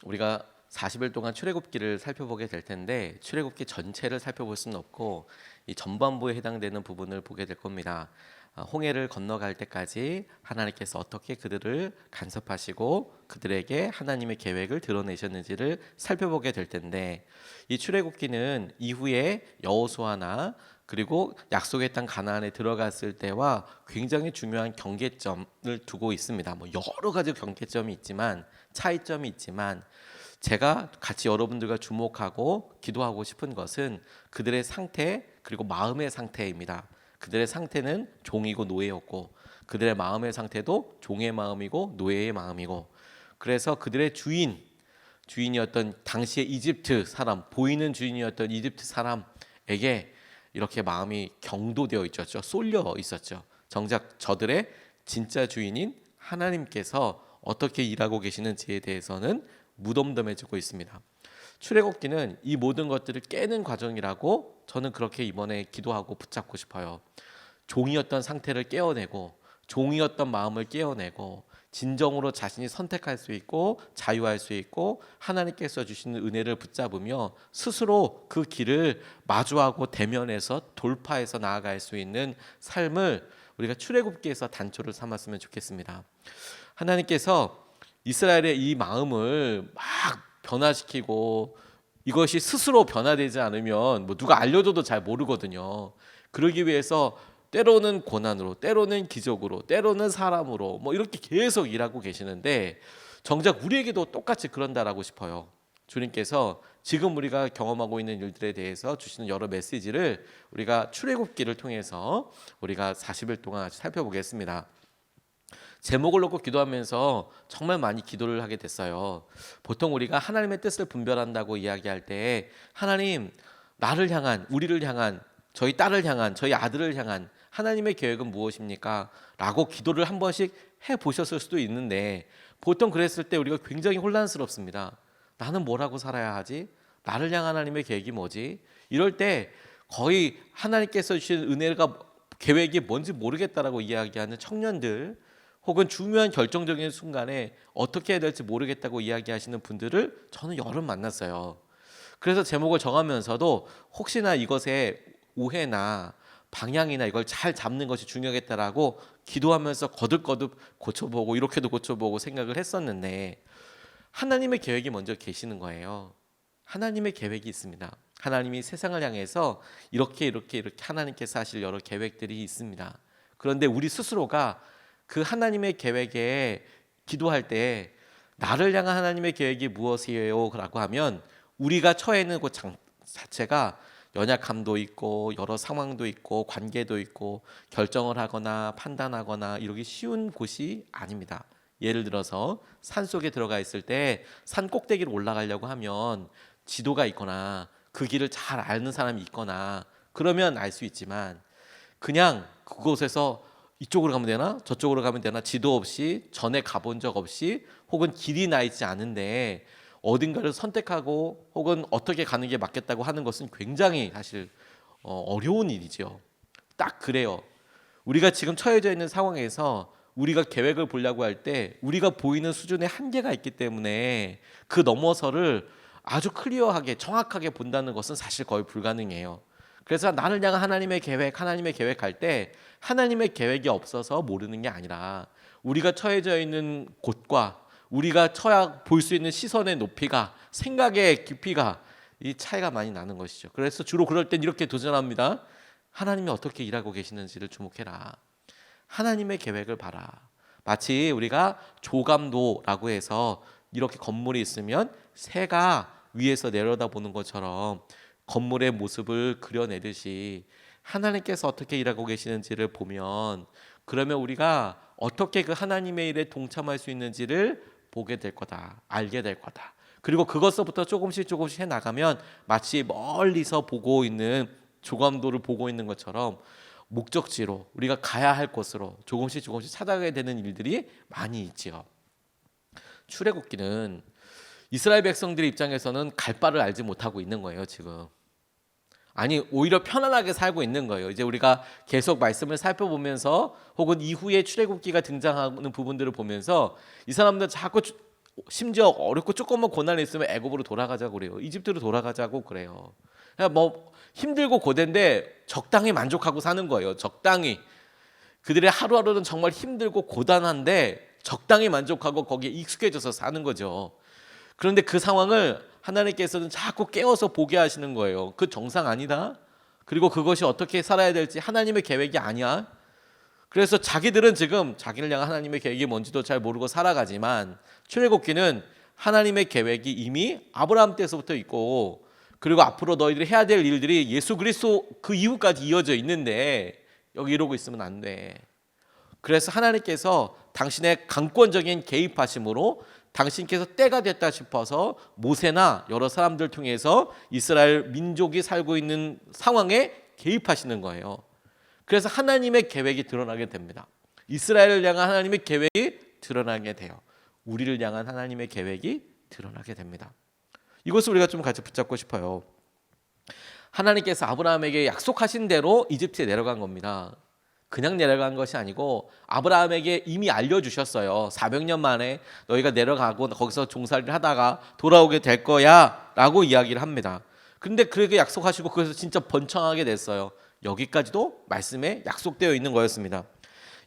우리가 40일 동안 출애굽기를 살펴보게 될 텐데 출애굽기 전체를 살펴볼 수는 없고 이 전반부에 해당되는 부분을 보게 될 겁니다. 홍해를 건너갈 때까지 하나님께서 어떻게 그들을 간섭하시고 그들에게 하나님의 계획을 드러내셨는지를 살펴보게 될 텐데 이 출애굽기는 이후에 여호수아나 그리고 약속의 땅 가나안에 들어갔을 때와 굉장히 중요한 경계점을 두고 있습니다. 뭐 여러 가지 경계점이 있지만 차이점이 있지만 제가 같이 여러분들과 주목하고 기도하고 싶은 것은 그들의 상태 그리고 마음의 상태입니다. 그들의 상태는 종이고 노예였고 그들의 마음의 상태도 종의 마음이고 노예의 마음이고 그래서 그들의 주인이었던 당시의 이집트 사람 보이는 주인이었던 이집트 사람에게 이렇게 마음이 경도되어 있었죠. 쏠려 있었죠. 정작 저들의 진짜 주인인 하나님께서 어떻게 일하고 계시는지에 대해서는 무덤덤해지고 있습니다. 출애굽기는 이 모든 것들을 깨는 과정이라고 저는 그렇게 이번에 기도하고 붙잡고 싶어요. 종이었던 상태를 깨어내고 종이었던 마음을 깨어내고 진정으로 자신이 선택할 수 있고 자유할 수 있고 하나님께서 주시는 은혜를 붙잡으며 스스로 그 길을 마주하고 대면해서 돌파해서 나아갈 수 있는 삶을 우리가 출애굽기에서 단초를 삼았으면 좋겠습니다. 하나님께서 이스라엘의 이 마음을 막 변화시키고 이것이 스스로 변화되지 않으면 뭐 누가 알려줘도 잘 모르거든요. 그러기 위해서 때로는 고난으로, 때로는 기적으로, 때로는 사람으로 뭐 이렇게 계속 일하고 계시는데 정작 우리에게도 똑같이 그런다라고 싶어요. 주님께서 지금 우리가 경험하고 있는 일들에 대해서 주시는 여러 메시지를 우리가 출애굽기를 통해서 우리가 40일 동안 살펴보겠습니다. 제목을 놓고 기도하면서 정말 많이 기도를 하게 됐어요. 보통 우리가 하나님의 뜻을 분별한다고 이야기할 때 하나님 나를 향한 우리를 향한 저희 딸을 향한 저희 아들을 향한 하나님의 계획은 무엇입니까? 라고 기도를 한 번씩 해보셨을 수도 있는데 보통 그랬을 때 우리가 굉장히 혼란스럽습니다. 나는 뭐라고 살아야 하지? 나를 향한 하나님의 계획이 뭐지? 이럴 때 거의 하나님께서 주신 은혜가 계획이 뭔지 모르겠다라고 이야기하는 청년들 혹은 중요한 결정적인 순간에 어떻게 해야 될지 모르겠다고 이야기하시는 분들을 저는 여러 만났어요. 그래서 제목을 정하면서도 혹시나 이것에 오해나 방향이나 이걸 잘 잡는 것이 중요하겠다라고 기도하면서 거듭거듭 고쳐보고 이렇게도 고쳐보고 생각을 했었는데 하나님의 계획이 먼저 계시는 거예요. 하나님의 계획이 있습니다. 하나님이 세상을 향해서 이렇게 하나님께서 하실 여러 계획들이 있습니다. 그런데 우리 스스로가 그 하나님의 계획에 기도할 때 나를 향한 하나님의 계획이 무엇이에요? 라고 하면 우리가 처해 있는 곳 자체가 연약함도 있고 여러 상황도 있고 관계도 있고 결정을 하거나 판단하거나 이러기 쉬운 곳이 아닙니다. 예를 들어서 산속에 들어가 있을 때 산 꼭대기를 올라가려고 하면 지도가 있거나 그 길을 잘 아는 사람이 있거나 그러면 알 수 있지만 그냥 그곳에서 이쪽으로 가면 되나 저쪽으로 가면 되나 지도 없이 전에 가본 적 없이 혹은 길이 나 있지 않은데 어딘가를 선택하고 혹은 어떻게 가는 게 맞겠다고 하는 것은 굉장히 사실 어려운 일이죠. 딱 그래요. 우리가 지금 처해져 있는 상황에서 우리가 계획을 보려고 할 때 우리가 보이는 수준의 한계가 있기 때문에 그 넘어서를 아주 클리어하게 정확하게 본다는 것은 사실 거의 불가능해요. 그래서 나를 향한 하나님의 계획 할 때 하나님의 계획이 없어서 모르는 게 아니라 우리가 처해져 있는 곳과 우리가 처야 볼 수 있는 시선의 높이가 생각의 깊이가 이 차이가 많이 나는 것이죠. 그래서 주로 그럴 땐 이렇게 도전합니다. 하나님이 어떻게 일하고 계시는지를 주목해라. 하나님의 계획을 봐라. 마치 우리가 조감도라고 해서 이렇게 건물이 있으면 새가 위에서 내려다보는 것처럼 건물의 모습을 그려내듯이 하나님께서 어떻게 일하고 계시는지를 보면 그러면 우리가 어떻게 그 하나님의 일에 동참할 수 있는지를 보게 될 거다. 알게 될 거다. 그리고 그것서부터 조금씩 해나가면 마치 멀리서 보고 있는 조감도를 보고 있는 것처럼 목적지로 우리가 가야 할 곳으로 조금씩 찾아가게 되는 일들이 많이 있지요. 출애굽기는 이스라엘 백성들의 입장에서는 갈 바를 알지 못하고 있는 거예요, 지금. 아니 오히려 편안하게 살고 있는 거예요. 이제 우리가 계속 말씀을 살펴보면서 혹은 이후에 출애굽기가 등장하는 부분들을 보면서 이 사람들 자꾸 심지어 어렵고 조금만 고난이 있으면 애굽으로 돌아가자고 그래요. 이집트로 돌아가자고 그래요. 그냥 뭐 힘들고 고된데 적당히 만족하고 사는 거예요. 적당히. 그들의 하루하루는 정말 힘들고 고단한데 적당히 만족하고 거기에 익숙해져서 사는 거죠. 그런데 그 상황을 하나님께서는 자꾸 깨워서 보게 하시는 거예요. 그 정상 아니다. 그리고 그것이 어떻게 살아야 될지 하나님의 계획이 아니야. 그래서 자기들은 지금 자기를 향한 하나님의 계획이 뭔지도 잘 모르고 살아가지만 출애굽기는 하나님의 계획이 이미 아브라함 때서부터 있고, 그리고 앞으로 너희들이 해야 될 일들이 예수 그리스도 그 이후까지 이어져 있는데 여기 이러고 있으면 안 돼. 그래서 하나님께서 당신의 강권적인 개입하심으로 당신께서 때가 됐다 싶어서 모세나 여러 사람들 통해서 이스라엘 민족이 살고 있는 상황에 개입하시는 거예요. 그래서 하나님의 계획이 드러나게 됩니다. 이스라엘을 향한 하나님의 계획이 드러나게 돼요. 우리를 향한 하나님의 계획이 드러나게 됩니다. 이것을 우리가 좀 같이 붙잡고 싶어요. 하나님께서 아브라함에게 약속하신 대로 이집트에 내려간 겁니다. 그냥 내려간 것이 아니고 아브라함에게 이미 알려주셨어요. 400년 만에 너희가 내려가고 거기서 종살이를 하다가 돌아오게 될 거야 라고 이야기를 합니다. 그런데 그렇게 약속하시고 그래서 진짜 번창하게 됐어요. 여기까지도 말씀에 약속되어 있는 거였습니다.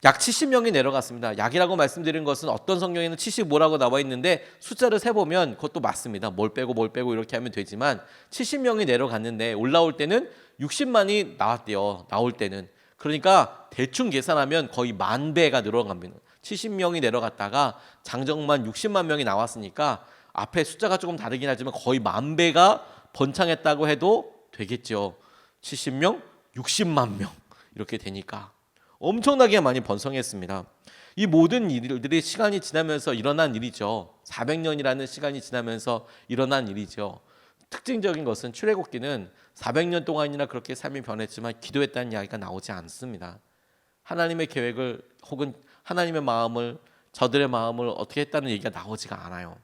약 70명이 내려갔습니다. 약이라고 말씀드린 것은 어떤 성경에는 75라고 나와 있는데 숫자를 세보면 그것도 맞습니다. 뭘 빼고 이렇게 하면 되지만 70명이 내려갔는데 올라올 때는 60만이 나왔대요. 나올 때는. 그러니까 대충 계산하면 거의 10,000배가 늘어갑니다. 70명이 내려갔다가 장정만 60만 명이 나왔으니까 앞에 숫자가 조금 다르긴 하지만 거의 10,000배가 번창했다고 해도 되겠죠. 70명, 60만 명 이렇게 되니까 엄청나게 많이 번성했습니다. 이 모든 일들이 시간이 지나면서 일어난 일이죠. 400년이라는 시간이 지나면서 일어난 일이죠. 특징적인 것은 출애굽기는 400년 동안이나 그렇게 삶이 변했지만 기도했다는 이야기가 나오지 않습니다. 하나님의 계획을 혹은 하나님의 마음을, 저들의 마음을 어떻게 했다는 얘기가 나오지가 않아요.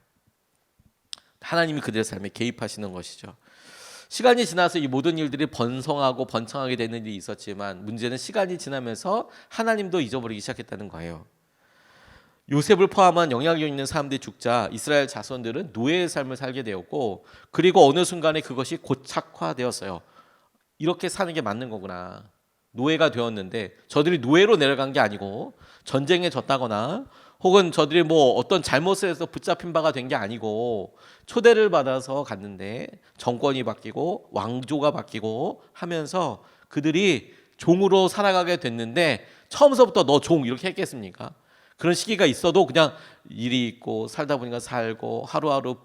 하나님이 그들의 삶에 개입하시는 것이죠. 시간이 지나서 이 모든 일들이 번성하고 번창하게 되는 일이 있었지만 문제는 시간이 지나면서 하나님도 잊어버리기 시작했다는 거예요. 요셉을 포함한 영향력 있는 사람들이 죽자 이스라엘 자손들은 노예의 삶을 살게 되었고, 그리고 어느 순간에 그것이 고착화되었어요. 이렇게 사는 게 맞는 거구나. 노예가 되었는데 저들이 노예로 내려간 게 아니고 전쟁에 졌다거나 혹은 저들이 뭐 어떤 잘못을 해서 붙잡힌 바가 된 게 아니고 초대를 받아서 갔는데 정권이 바뀌고 왕조가 바뀌고 하면서 그들이 종으로 살아가게 됐는데 처음서부터 너 종 이렇게 했겠습니까? 그런 시기가 있어도 그냥 일이 있고 살다 보니까 살고 하루하루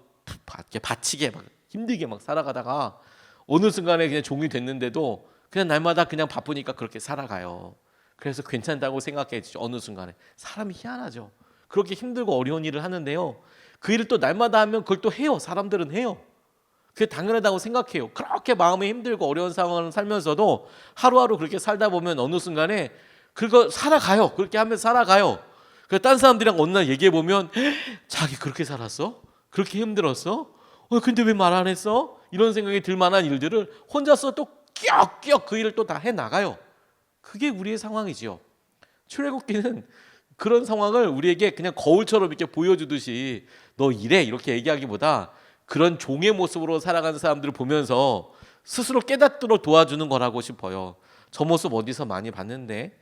바치게 막 힘들게 막 살아가다가 어느 순간에 그냥 종이 됐는데도 그냥 날마다 그냥 바쁘니까 그렇게 살아가요. 그래서 괜찮다고 생각했죠. 어느 순간에 사람이 희한하죠. 그렇게 힘들고 어려운 일을 하는데요, 그 일을 또 날마다 하면 그걸 또 해요. 사람들은 해요. 그게 당연하다고 생각해요. 그렇게 마음이 힘들고 어려운 상황을 살면서도 하루하루 그렇게 살다 보면 어느 순간에 그거 살아가요. 그렇게 하면서 살아가요. 그래서 딴 사람들이랑 어느 날 얘기해 보면 자기 그렇게 살았어? 그렇게 힘들었어? 근데 왜 말 안 했어? 이런 생각이 들 만한 일들을 혼자서 또 끼역끼역 그 일을 또 다 해나가요. 그게 우리의 상황이지요. 출애굽기는 그런 상황을 우리에게 그냥 거울처럼 이렇게 보여주듯이 너 이래 이렇게 얘기하기보다 그런 종의 모습으로 살아가는 사람들을 보면서 스스로 깨닫도록 도와주는 거라고 싶어요. 저 모습 어디서 많이 봤는데,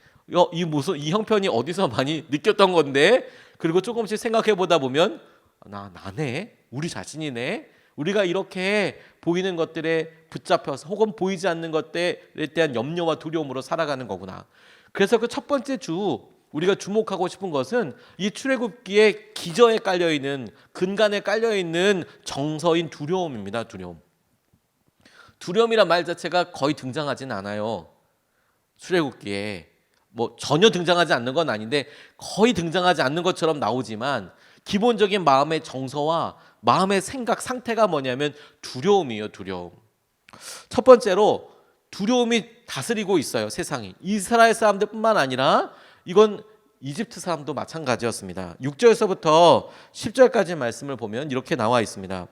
이 모습, 이 형편이 어디서 많이 느꼈던 건데, 그리고 조금씩 생각해 보다 보면 나네, 우리 자신이네. 우리가 이렇게 보이는 것들에 붙잡혀서 혹은 보이지 않는 것들에 대한 염려와 두려움으로 살아가는 거구나. 그래서 그 첫 번째 우리가 주목하고 싶은 것은 이 출애굽기의 기저에 깔려있는, 근간에 깔려있는 정서인 두려움입니다. 두려움이란 말 자체가 거의 등장하지는 않아요. 출애굽기에 뭐 전혀 등장하지 않는 건 아닌데 거의 등장하지 않는 것처럼 나오지만 기본적인 마음의 정서와 마음의 생각 상태가 뭐냐면 두려움이에요. 두려움. 첫 번째로 두려움이 다스리고 있어요. 세상이. 이스라엘 사람들뿐만 아니라 이건 이집트 사람도 마찬가지였습니다. 6절에서부터 10절까지 말씀을 보면 이렇게 나와 있습니다.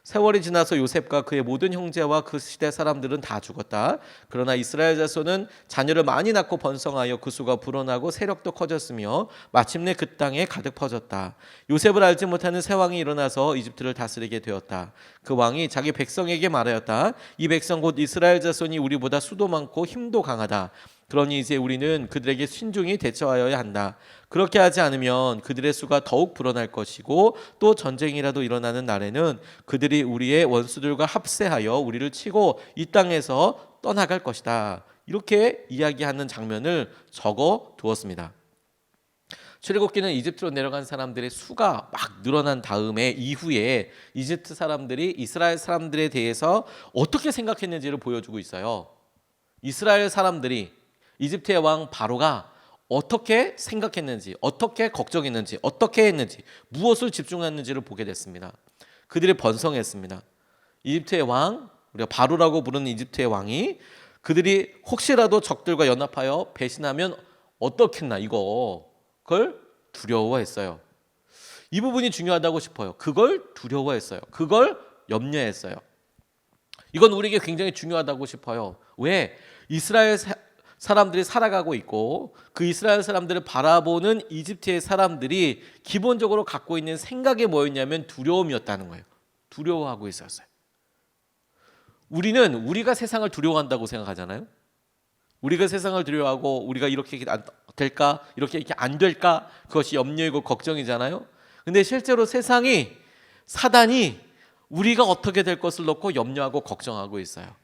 세월이 지나서 요셉과 그의 모든 형제와 그 시대 사람들은 다 죽었다. 그러나 이스라엘 자손은 자녀를 많이 낳고 번성하여 그 수가 불어나고 세력도 커졌으며 마침내 그 땅에 가득 퍼졌다. 요셉을 알지 못하는 새 왕이 일어나서 이집트를 다스리게 되었다. 그 왕이 자기 백성에게 말하였다. 이 백성 곧 이스라엘 자손이 우리보다 수도 많고 힘도 강하다. 그러니 이제 우리는 그들에게 신중히 대처하여야 한다. 그렇게 하지 않으면 그들의 수가 더욱 불어날 것이고 또 전쟁이라도 일어나는 날에는 그들이 우리의 원수들과 합세하여 우리를 치고 이 땅에서 떠나갈 것이다. 이렇게 이야기하는 장면을 적어 두었습니다. 출애굽기는 이집트로 내려간 사람들의 수가 막 늘어난 다음에 이후에 이집트 사람들이 이스라엘 사람들에 대해서 어떻게 생각했는지를 보여주고 있어요. 이스라엘 사람들이 이집트의 왕 바로가 어떻게 생각했는지, 어떻게 걱정했는지, 어떻게 했는지, 무엇을 집중했는지를 보게 됐습니다. 그들이 번성했습니다. 이집트의 왕, 우리가 바로라고 부르는 이집트의 왕이 그들이 혹시라도 적들과 연합하여 배신하면 어떻겠나 그걸 두려워했어요. 이 부분이 중요하다고 싶어요. 그걸 두려워했어요. 그걸 염려했어요. 이건 우리에게 굉장히 중요하다고 싶어요. 왜? 이스라엘 사람들이 살아가고 있고 그 이스라엘 사람들을 바라보는 이집트의 사람들이 기본적으로 갖고 있는 생각이 뭐였냐면 두려움이었다는 거예요. 두려워하고 있었어요. 우리가 세상을 두려워한다고 생각하잖아요. 우리가 세상을 두려워하고 우리가 이렇게 될까? 이렇게 안 될까? 그것이 염려이고 걱정이잖아요. 근데 실제로 세상이 사단이 우리가 어떻게 될 것을 놓고 염려하고 걱정하고 있어요.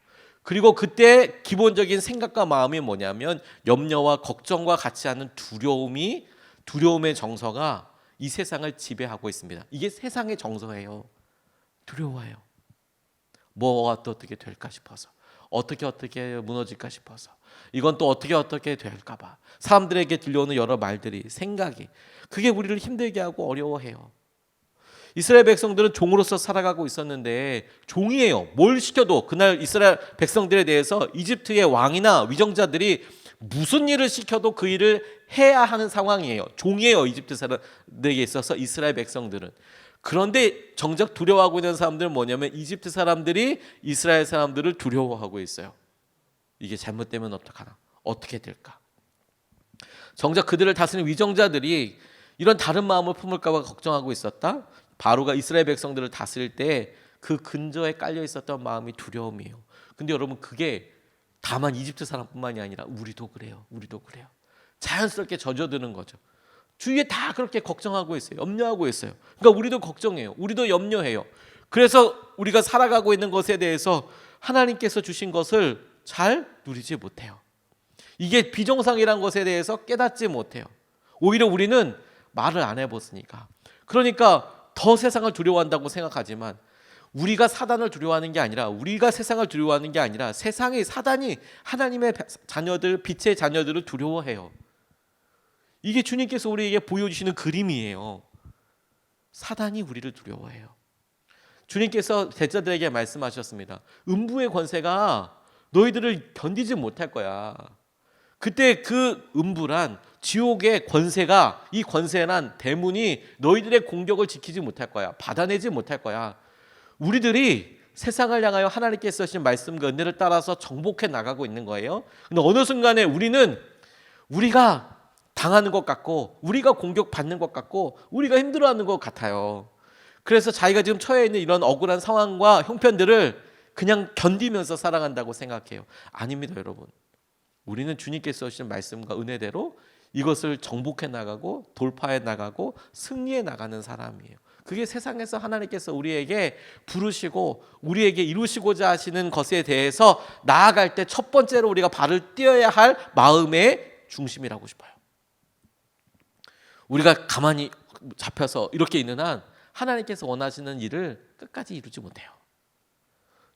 그리고 그때 기본적인 생각과 마음이 뭐냐면 염려와 걱정과 같이 하는 두려움의 정서가 이 세상을 지배하고 있습니다. 이게 세상의 정서예요. 두려워해요. 뭐가 또 어떻게 될까 싶어서, 어떻게 무너질까 싶어서, 이건 또 어떻게 될까 봐. 사람들에게 들려오는 여러 말들이, 생각이, 그게 우리를 힘들게 하고 어려워해요. 이스라엘 백성들은 종으로서 살아가고 있었는데 종이에요. 뭘 시켜도 그날 이스라엘 백성들에 대해서 이집트의 왕이나 위정자들이 무슨 일을 시켜도 그 일을 해야 하는 상황이에요. 종이에요. 이집트 사람들에게 있어서 이스라엘 백성들은. 그런데 정작 두려워하고 있는 사람들은 뭐냐면 이집트 사람들이 이스라엘 사람들을 두려워하고 있어요. 이게 잘못되면 어떡하나? 어떻게 될까? 정작 그들을 다스리는 위정자들이 이런 다른 마음을 품을까 봐 걱정하고 있었다. 바로가 이스라엘 백성들을 다스릴 때 그 근저에 깔려 있었던 마음이 두려움이에요. 근데 여러분 그게 다만 이집트 사람뿐만이 아니라 우리도 그래요. 자연스럽게 젖어드는 거죠. 주위에 다 그렇게 걱정하고 있어요. 염려하고 있어요. 그러니까 우리도 걱정해요. 우리도 염려해요. 그래서 우리가 살아가고 있는 것에 대해서 하나님께서 주신 것을 잘 누리지 못해요. 이게 비정상이라는 것에 대해서 깨닫지 못해요. 오히려 우리는 말을 안 해봤으니까. 그러니까 더 세상을 두려워한다고 생각하지만 우리가 사단을 두려워하는 게 아니라, 우리가 세상을 두려워하는 게 아니라 사단이 하나님의 자녀들, 빛의 자녀들을 두려워해요. 이게 주님께서 우리에게 보여주시는 그림이에요. 사단이 우리를 두려워해요. 주님께서 제자들에게 말씀하셨습니다. 음부의 권세가 너희들을 견디지 못할 거야. 그때 그 음부란 지옥의 권세가, 이 권세란 대문이 너희들의 공격을 지키지 못할 거야. 받아내지 못할 거야. 우리들이 세상을 향하여 하나님께서 하신 말씀과 은혜를 따라서 정복해 나가고 있는 거예요. 근데 어느 순간에 우리가 당하는 것 같고, 우리가 공격받는 것 같고, 우리가 힘들어하는 것 같아요. 그래서 자기가 지금 처해 있는 이런 억울한 상황과 형편들을 그냥 견디면서 살아간다고 생각해요. 아닙니다, 여러분. 우리는 주님께서 하신 말씀과 은혜대로 이것을 정복해 나가고 돌파해 나가고 승리해 나가는 사람이에요. 그게 세상에서 하나님께서 우리에게 부르시고 우리에게 이루시고자 하시는 것에 대해서 나아갈 때 첫 번째로 우리가 발을 띄어야 할 마음의 중심이라고 싶어요. 우리가 가만히 잡혀서 이렇게 있는 한 하나님께서 원하시는 일을 끝까지 이루지 못해요.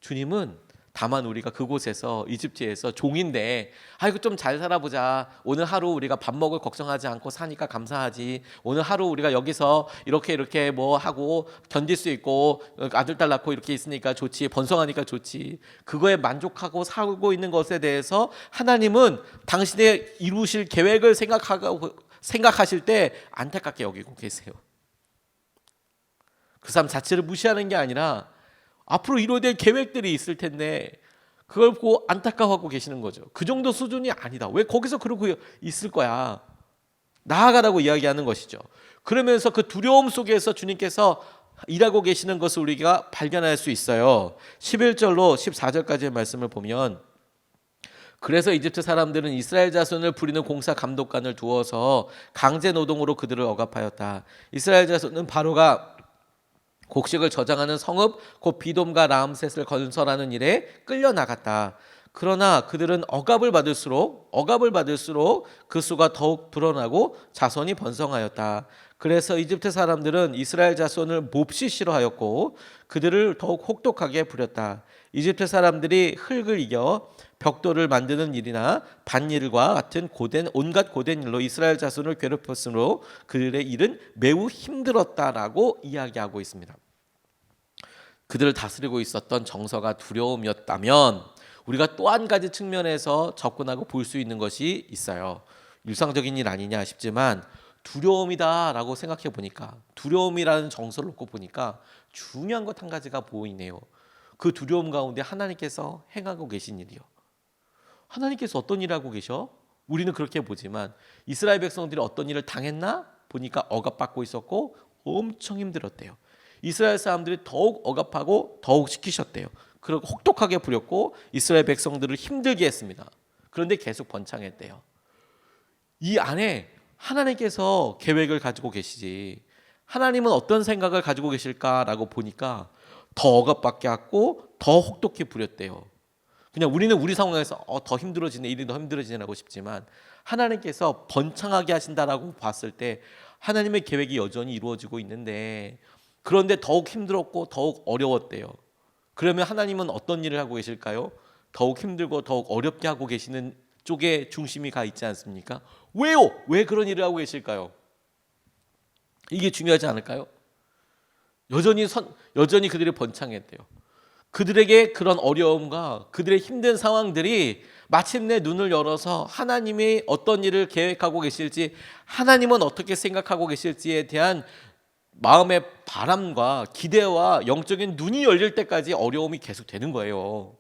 주님은 다만 우리가 그곳에서, 이집트에서 종인데, 아이고 좀 잘 살아보자, 오늘 하루 우리가 밥 먹을 걱정하지 않고 사니까 감사하지, 오늘 하루 우리가 여기서 이렇게 뭐 하고 견딜 수 있고 아들 딸 낳고 이렇게 있으니까 좋지, 번성하니까 좋지, 그거에 만족하고 살고 있는 것에 대해서 하나님은 당신의 이루실 계획을 생각하실 때 안타깝게 여기고 계세요. 그 사람 자체를 무시하는 게 아니라 앞으로 이루어질 계획들이 있을 텐데 그걸 보고 안타까워하고 계시는 거죠. 그 정도 수준이 아니다. 왜 거기서 그러고 있을 거야. 나아가라고 이야기하는 것이죠. 그러면서 그 두려움 속에서 주님께서 일하고 계시는 것을 우리가 발견할 수 있어요. 11절로 14절까지의 말씀을 보면, 그래서 이집트 사람들은 이스라엘 자손을 부리는 공사 감독관을 두어서 강제 노동으로 그들을 억압하였다. 이스라엘 자손은 바로가 곡식을 저장하는 성읍 곧 비돔과 라암셋을 건설하는 일에 끌려나갔다. 그러나 그들은 억압을 받을수록 그 수가 더욱 불어나고 자손이 번성하였다. 그래서 이집트 사람들은 이스라엘 자손을 몹시 싫어하였고 그들을 더욱 혹독하게 부렸다. 이집트 사람들이 흙을 이겨 벽돌을 만드는 일이나 밭일과 같은 온갖 고된 일로 이스라엘 자손을 괴롭혔으므로 그들의 일은 매우 힘들었다라고 이야기하고 있습니다. 그들을 다스리고 있었던 정서가 두려움이었다면 우리가 또 한 가지 측면에서 접근하고 볼 수 있는 것이 있어요. 일상적인 일 아니냐 싶지만 두려움이다라고 생각해 보니까, 두려움이라는 정서를 놓고 보니까 중요한 것 한 가지가 보이네요. 그 두려움 가운데 하나님께서 행하고 계신 일이요. 하나님께서 어떤 일을 하고 계셔? 우리는 그렇게 보지만 이스라엘 백성들이 어떤 일을 당했나? 보니까 억압받고 있었고 엄청 힘들었대요. 이스라엘 사람들이 더욱 억압하고 더욱 시키셨대요. 그리고 혹독하게 부렸고 이스라엘 백성들을 힘들게 했습니다. 그런데 계속 번창했대요. 이 안에 하나님께서 계획을 가지고 계시지, 하나님은 어떤 생각을 가지고 계실까라고 보니까 더 억압받게 하고 더 혹독히 부렸대요. 그냥 우리는 우리 상황에서 더 힘들어지네, 일이 더 힘들어지네라고 싶지만 하나님께서 번창하게 하신다라고 봤을 때 하나님의 계획이 여전히 이루어지고 있는데, 그런데 더욱 힘들었고 더욱 어려웠대요. 그러면 하나님은 어떤 일을 하고 계실까요? 더욱 힘들고 더욱 어렵게 하고 계시는 쪽에 중심이 가 있지 않습니까? 왜요? 왜 그런 일을 하고 계실까요? 이게 중요하지 않을까요? 여전히 그들이 번창했대요. 그들에게 그런 어려움과 그들의 힘든 상황들이 마침내 눈을 열어서 하나님이 어떤 일을 계획하고 계실지, 하나님은 어떻게 생각하고 계실지에 대한 마음의 바람과 기대와 영적인 눈이 열릴 때까지 어려움이 계속 되는 거예요.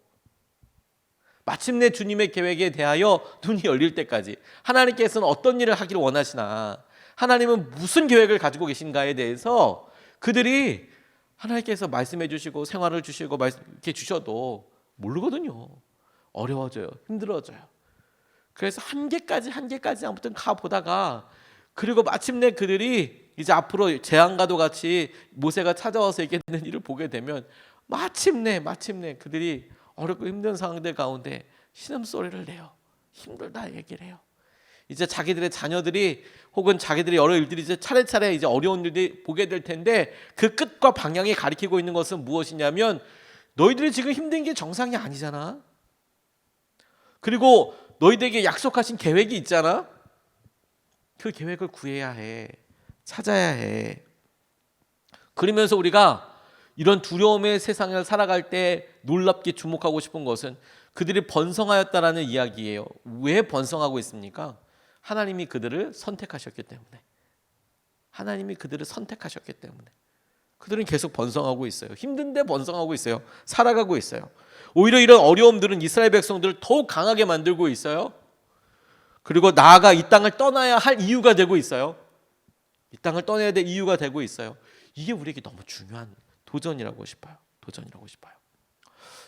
마침내 주님의 계획에 대하여 눈이 열릴 때까지, 하나님께서는 어떤 일을 하기를 원하시나, 하나님은 무슨 계획을 가지고 계신가에 대해서 그들이 하나님께서 말씀해 주시고 생활을 주시고 이렇게 주셔도 모르거든요. 어려워져요. 힘들어져요. 그래서 한계까지 아무튼 가보다가, 그리고 마침내 그들이 이제 앞으로 재앙과도 같이 모세가 찾아와서 얘기하는 일을 보게 되면 마침내 그들이 어렵고 힘든 상황들 가운데 신음소리를 내요. 힘들다 얘기를 해요. 이제 자기들의 자녀들이 혹은 자기들의 여러 일들이 이제 차례차례 이제 어려운 일들이 보게 될 텐데, 그 끝과 방향이 가리키고 있는 것은 무엇이냐면, 너희들이 지금 힘든 게 정상이 아니잖아. 그리고 너희들에게 약속하신 계획이 있잖아. 그 계획을 구해야 해. 찾아야 해. 그러면서 우리가 이런 두려움의 세상을 살아갈 때 놀랍게 주목하고 싶은 것은 그들이 번성하였다라는 이야기예요. 왜 번성하고 있습니까? 하나님이 그들을 선택하셨기 때문에. 하나님이 그들을 선택하셨기 때문에 그들은 계속 번성하고 있어요. 힘든데 번성하고 있어요. 살아가고 있어요. 오히려 이런 어려움들은 이스라엘 백성들을 더욱 강하게 만들고 있어요. 그리고 나아가 이 땅을 떠나야 할 이유가 되고 있어요. 이 땅을 떠나야 될 이유가 되고 있어요. 이게 우리에게 너무 중요한 도전이라고 싶어요.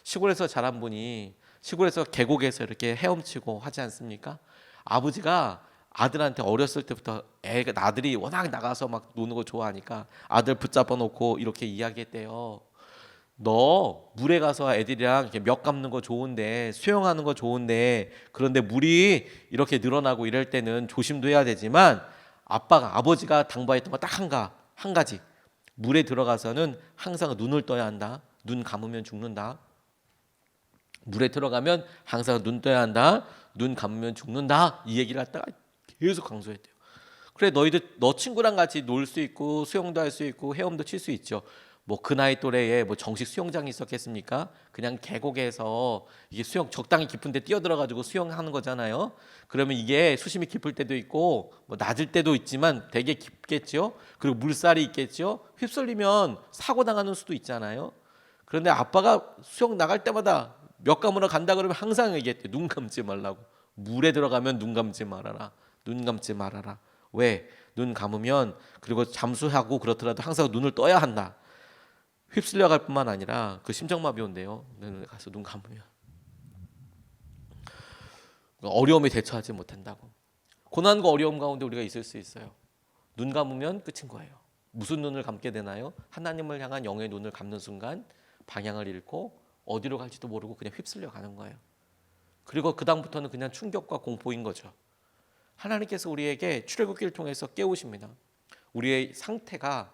시골에서 자란 분이 시골에서 계곡에서 이렇게 헤엄치고 하지 않습니까? 아버지가 아들한테 어렸을 때부터 아들이 워낙 나가서 막 노는 거 좋아하니까 아들 붙잡아 놓고 이렇게 이야기했대요. 너 물에 가서 애들이랑 이렇게 멱 감는 거 좋은데, 수영하는 거 좋은데, 그런데 물이 이렇게 늘어나고 이럴 때는 조심도 해야 되지만 아버지가 당부했던 거 딱 한 가지, 물에 들어가서는 항상 눈을 떠야 한다. 눈 감으면 죽는다. 물에 들어가면 항상 눈 떠야 한다. 눈 감으면 죽는다. 이 얘기를 갖다가 계속 강조했대요. 그래, 너 친구랑 같이 놀 수 있고 수영도 할 수 있고 헤엄도 칠 수 있죠. 뭐 그 나이 또래에 뭐 정식 수영장이 있었겠습니까? 그냥 계곡에서 이게 수영 적당히 깊은데 뛰어들어가지고 수영하는 거잖아요. 그러면 이게 수심이 깊을 때도 있고 뭐 낮을 때도 있지만 되게 깊겠죠. 그리고 물살이 있겠죠. 휩쓸리면 사고 당하는 수도 있잖아요. 그런데 아빠가 수영 나갈 때마다 몇 가문을 간다 그러면 항상 얘기했대. 눈 감지 말라고. 물에 들어가면 눈 감지 말아라. 눈 감지 말아라. 왜? 눈 감으면, 그리고 잠수하고 그렇더라도 항상 눈을 떠야 한다. 휩쓸려 갈 뿐만 아니라 그 심장마비 온대요. 눈을 가서 눈 감으면 어려움에 대처하지 못한다고. 고난과 어려움 가운데 우리가 있을 수 있어요. 눈 감으면 끝인 거예요. 무슨 눈을 감게 되나요? 하나님을 향한 영의 눈을 감는 순간 방향을 잃고 어디로 갈지도 모르고 그냥 휩쓸려 가는 거예요. 그리고 그 다음부터는 그냥 충격과 공포인 거죠. 하나님께서 우리에게 출애굽기를 통해서 깨우십니다. 우리의 상태가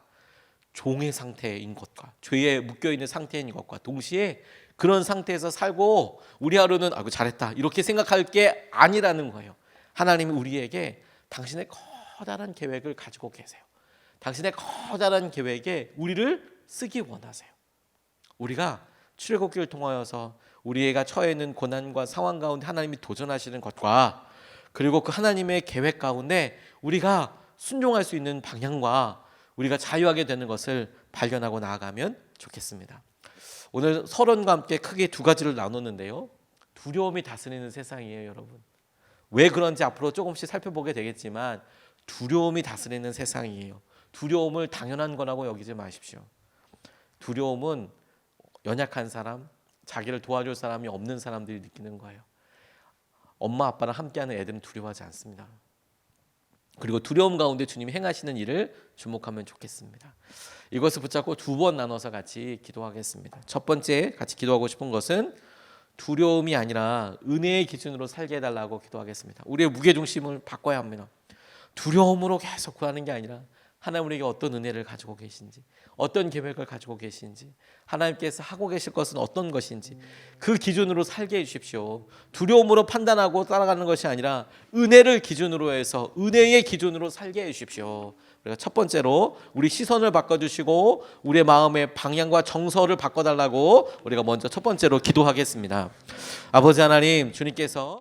종의 상태인 것과 죄에 묶여있는 상태인 것과 동시에 그런 상태에서 살고 우리 하루는 아이고 잘했다 이렇게 생각할 게 아니라는 거예요. 하나님이 우리에게 당신의 커다란 계획을 가지고 계세요. 당신의 커다란 계획에 우리를 쓰기 원하세요. 우리가 출애굽기를 통하여서 우리가 처해 있는 고난과 상황 가운데 하나님이 도전하시는 것과 그리고 그 하나님의 계획 가운데 우리가 순종할 수 있는 방향과 우리가 자유하게 되는 것을 발견하고 나아가면 좋겠습니다. 오늘 서론과 함께 크게 두 가지를 나눴는데요. 두려움이 다스리는 세상이에요, 여러분. 왜 그런지 앞으로 조금씩 살펴보게 되겠지만 두려움이 다스리는 세상이에요. 두려움을 당연한 거라고 여기지 마십시오. 두려움은 연약한 사람, 자기를 도와줄 사람이 없는 사람들이 느끼는 거예요. 엄마 아빠랑 함께하는 애들은 두려워하지 않습니다. 그리고 두려움 가운데 주님이 행하시는 일을 주목하면 좋겠습니다. 이것을 붙잡고 두 번 나눠서 같이 기도하겠습니다. 첫 번째 같이 기도하고 싶은 것은 두려움이 아니라 은혜의 기준으로 살게 해달라고 기도하겠습니다. 우리의 무게중심을 바꿔야 합니다. 두려움으로 계속 구하는 게 아니라 하나님 우리에게 어떤 은혜를 가지고 계신지, 어떤 계획을 가지고 계신지, 하나님께서 하고 계실 것은 어떤 것인지 그 기준으로 살게 해주십시오. 두려움으로 판단하고 따라가는 것이 아니라 은혜를 기준으로 해서 은혜의 기준으로 살게 해주십시오. 우리가 첫 번째로 우리 시선을 바꿔주시고 우리의 마음의 방향과 정서를 바꿔달라고 우리가 먼저 첫 번째로 기도하겠습니다. 아버지 하나님, 주님께서